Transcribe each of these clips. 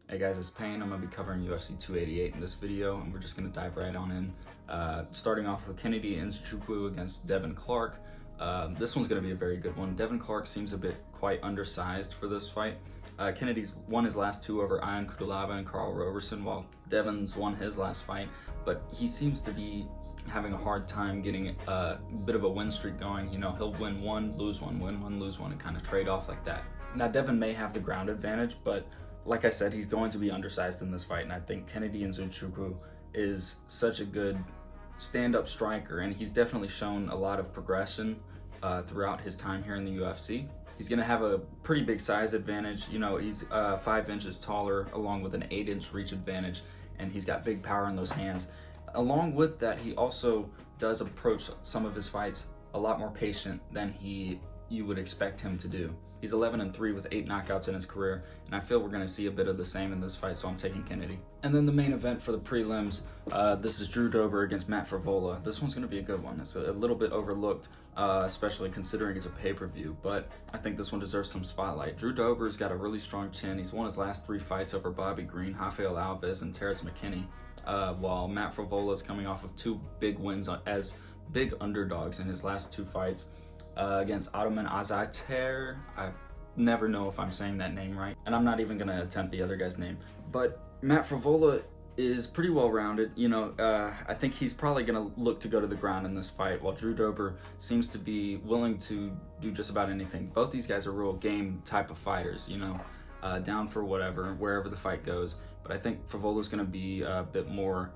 Hey guys, it's Payne. I'm going to be covering UFC 288 in this video, and we're just going to dive right on in. Starting off with Kennedy Nzechukwu against Devin Clark. This one's going to be a very good one. Devin Clark seems a bit quite undersized for this fight. Kennedy's won his last two over Ion Cutelaba and Carl Roberson, while Devin's won his last fight, but he seems to be having a hard time getting a bit of a win streak going. You know, he'll win one, lose one, win one, lose one, and kind of trade off like that. Now, Devin may have the ground advantage, but like I said, he's going to be undersized in this fight, and I think Kennedy Nzechukwu is such a good stand-up striker, and he's definitely shown a lot of progression throughout his time here in the UFC. He's going to have a pretty big size advantage. You know, he's 5 inches taller, along with an 8-inch reach advantage, and he's got big power in those hands. Along with that, he also does approach some of his fights a lot more patient than you would expect him to do. He's 11-3 with 8 knockouts in his career, and I feel we're going to see a bit of the same in this fight, so I'm taking Kennedy. And then the main event for the prelims, this is Drew Dober against Matt Frevola. This one's going to be a good one. It's a little bit overlooked, especially considering it's a pay-per-view, but I think this one deserves some spotlight. Drew Dober's got a really strong chin. He's won his last 3 fights over Bobby Green, Rafael Alves, and Terrence McKinney, while Matt Frevola is coming off of 2 big wins as big underdogs in his last 2 fights. Against Ottoman Azater. I never know if I'm saying that name right, and I'm not even going to attempt the other guy's name. But Matt Frevola is pretty well-rounded. You know, I think he's probably going to look to go to the ground in this fight, while Drew Dober seems to be willing to do just about anything. Both these guys are real game type of fighters, you know, down for whatever, wherever the fight goes. But I think Frevola's going to be a bit more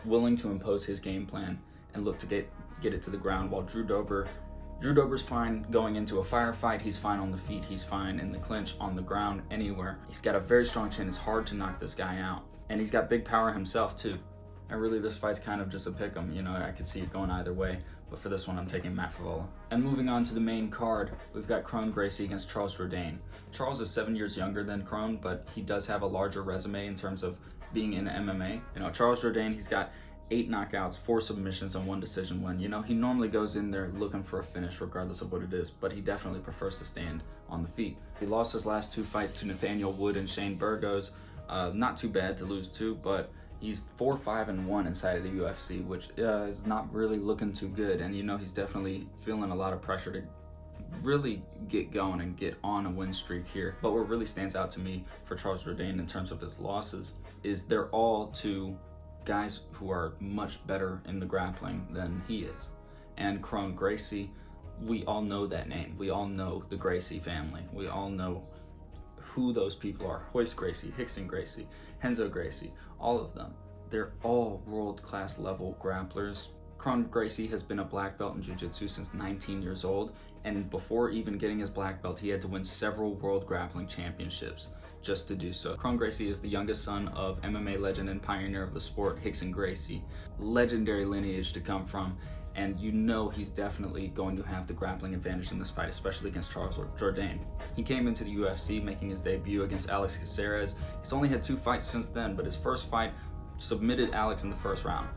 willing to impose his game plan and look to get it to the ground, while Drew Dober's fine going into a firefight. He's fine on the feet. He's fine in the clinch, on the ground, anywhere. He's got a very strong chin. It's hard to knock this guy out. And he's got big power himself, too. And really, this fight's kind of just a pick'em. You know, I could see it going either way. But for this one, I'm taking Matt Frevola. And moving on to the main card, we've got Kron Gracie against Charles Jourdain. Charles is 7 years younger than Kron, but he does have a larger resume in terms of being in MMA. You know, Charles Jourdain, he's got 8 knockouts, 4 submissions, and 1 decision win. You know, he normally goes in there looking for a finish regardless of what it is, but he definitely prefers to stand on the feet. He lost his last 2 fights to Nathaniel Wood and Shane Burgos. Not too bad to lose to, but he's 4-5-1 inside of the UFC, which is not really looking too good. And you know, he's definitely feeling a lot of pressure to really get going and get on a win streak here. But what really stands out to me for Charles Jourdain in terms of his losses is they're all to guys who are much better in the grappling than he is. And Kron Gracie, we all know that name. We all know the Gracie family. We all know who those people are. Royce Gracie, Rickson Gracie, Renzo Gracie, all of them. They're all world-class level grapplers. Kron Gracie has been a black belt in jiu-jitsu since 19 years old, and before even getting his black belt, he had to win several world grappling championships just to do so. Kron Gracie is the youngest son of MMA legend and pioneer of the sport, Rickson Gracie. Legendary lineage to come from, and you know he's definitely going to have the grappling advantage in this fight, especially against Charles Jourdain. He came into the UFC making his debut against Alex Caceres. He's only had 2 fights since then, but his first fight submitted Alex in the first round.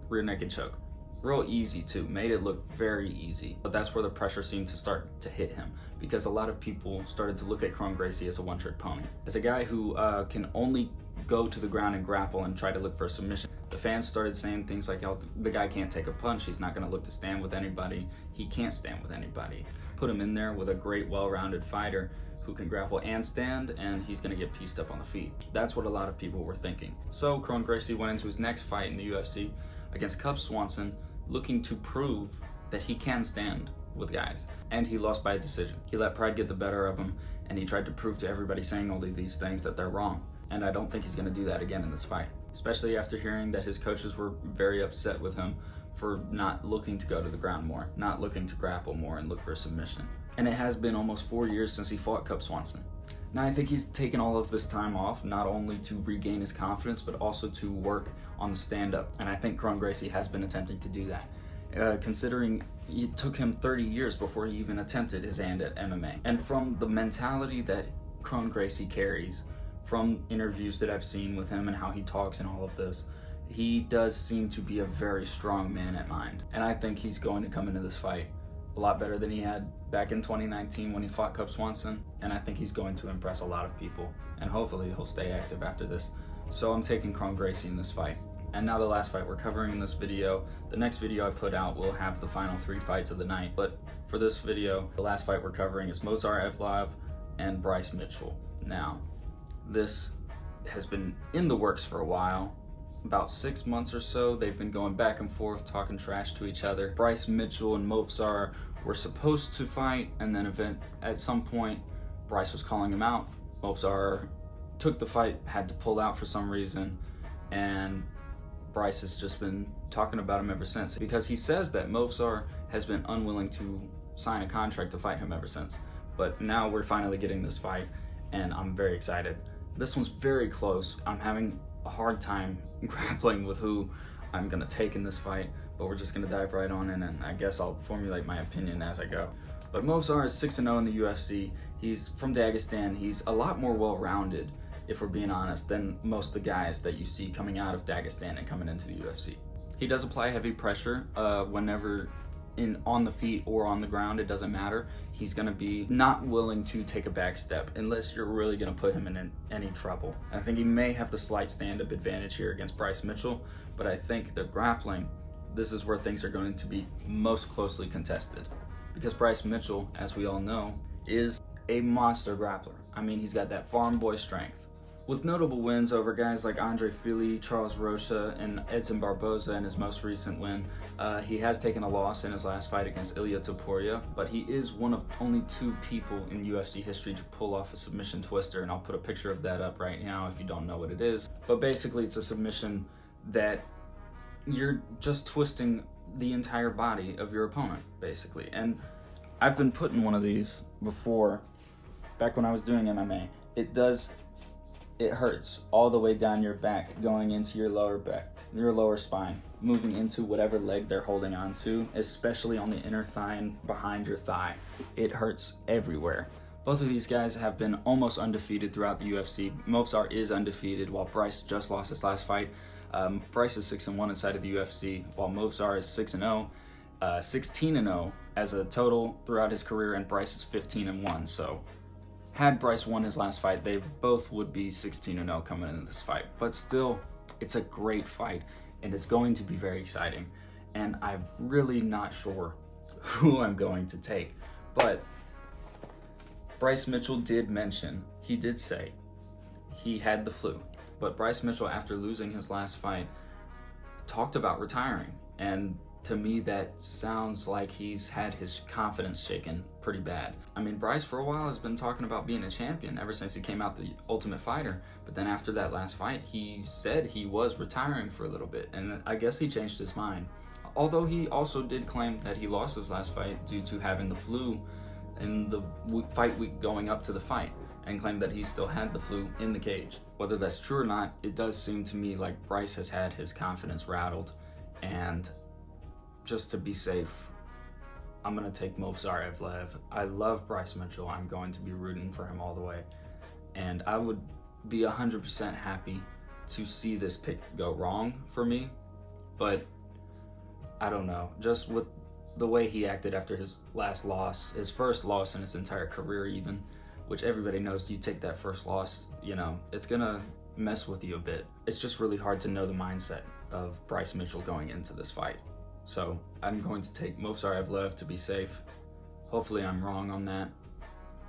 Rear naked choke. Real easy too, made it look very easy. But that's where the pressure seemed to start to hit him, because a lot of people started to look at Kron Gracie as a one-trick pony. As a guy who can only go to the ground and grapple and try to look for a submission, the fans started saying things like, oh, the guy can't take a punch, he's not gonna look to stand with anybody, he can't stand with anybody. Put him in there with a great, well-rounded fighter who can grapple and stand, and he's gonna get pieced up on the feet. That's what a lot of people were thinking. So Kron Gracie went into his next fight in the UFC against Cub Swanson, looking to prove that he can stand with guys, and he lost by a decision. He let pride get the better of him, and he tried to prove to everybody saying all of these things that they're wrong. And I don't think he's going to do that again in this fight, especially after hearing that his coaches were very upset with him for not looking to go to the ground more, not looking to grapple more and look for a submission. And it has been almost 4 years since he fought Cub Swanson. Now, I think he's taken all of this time off, not only to regain his confidence, but also to work on the stand-up. And I think Kron Gracie has been attempting to do that, considering it took him 30 years before he even attempted his hand at MMA. And from the mentality that Kron Gracie carries, from interviews that I've seen with him and how he talks and all of this, he does seem to be a very strong man at mind. And I think he's going to come into this fight a lot better than he had back in 2019 when he fought Cub Swanson, and I think he's going to impress a lot of people, and hopefully he'll stay active after this. So I'm taking Kron Gracie in this fight. And now the last fight we're covering in this video. The next video I put out will have the final 3 fights of the night, but for this video, the last fight we're covering is Movsar Evloev and Bryce Mitchell. Now, this has been in the works for a while. About 6 months or so, they've been going back and forth, talking trash to each other. Bryce Mitchell and Movsar were supposed to fight, and then at some point, Bryce was calling him out. Movsar took the fight, had to pull out for some reason, and Bryce has just been talking about him ever since, because he says that Movsar has been unwilling to sign a contract to fight him ever since. But now we're finally getting this fight, and I'm very excited. This one's very close. I'm having a hard time grappling with who I'm gonna take in this fight, but we're just gonna dive right on in, and I guess I'll formulate my opinion as I go. But Movsar is 6-0 in the UFC. He's from Dagestan. He's a lot more well-rounded, if we're being honest, than most of the guys that you see coming out of Dagestan and coming into the UFC. He does apply heavy pressure whenever on the feet or on the ground, it doesn't matter. He's gonna be not willing to take a back step unless you're really gonna put him in any trouble. I think he may have the slight stand-up advantage here against Bryce Mitchell, but I think the grappling, this is where things are going to be most closely contested. Because Bryce Mitchell, as we all know, is a monster grappler. I mean, he's got that farm boy strength. With notable wins over guys like Andre Fili, Charles Rocha, and Edson Barboza in his most recent win, he has taken a loss in his last fight against Ilia Topuria, but he is one of only 2 people in UFC history to pull off a submission twister, and I'll put a picture of that up right now if you don't know what it is. But basically, it's a submission that you're just twisting the entire body of your opponent, basically. And I've been put in one of these before, back when I was doing MMA. It hurts all the way down your back, going into your lower back, your lower spine, moving into whatever leg they're holding on to, especially on the inner thigh and behind your thigh. It hurts everywhere. Both of these guys have been almost undefeated throughout the UFC. Movsar is undefeated, while Bryce just lost his last fight. Bryce is 6-1 inside of the UFC, while Movsar is 6-0, 16-0 as a total throughout his career, and Bryce is 15-1. So had Bryce won his last fight, they both would be 16-0 coming into this fight. But still, it's a great fight, and it's going to be very exciting. And I'm really not sure who I'm going to take. But Bryce Mitchell did say he had the flu. But Bryce Mitchell, after losing his last fight, talked about retiring. And to me, that sounds like he's had his confidence shaken pretty bad. I mean, Bryce for a while has been talking about being a champion ever since he came out the Ultimate Fighter. But then after that last fight, he said he was retiring for a little bit. And I guess he changed his mind. Although he also did claim that he lost his last fight due to having the flu in the fight week going up to the fight, and claimed that he still had the flu in the cage. Whether that's true or not, it does seem to me like Bryce has had his confidence rattled, and just to be safe, I'm gonna take Movsar Evloev. I love Bryce Mitchell. I'm going to be rooting for him all the way, and I would be 100% happy to see this pick go wrong for me, but I don't know. Just with the way he acted after his last loss, his first loss in his entire career even, which everybody knows, you take that first loss, you know, it's gonna mess with you a bit. It's just really hard to know the mindset of Bryce Mitchell going into this fight. So I'm going to take Movsar Evloev to be safe. Hopefully I'm wrong on that.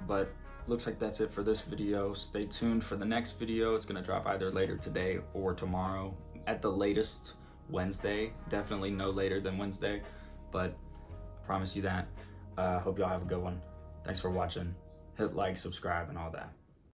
But looks like that's it for this video. Stay tuned for the next video. It's gonna drop either later today or tomorrow. At the latest, Wednesday. Definitely no later than Wednesday. But I promise you that. Hope y'all have a good one. Thanks for watching. Hit like, subscribe, and all that.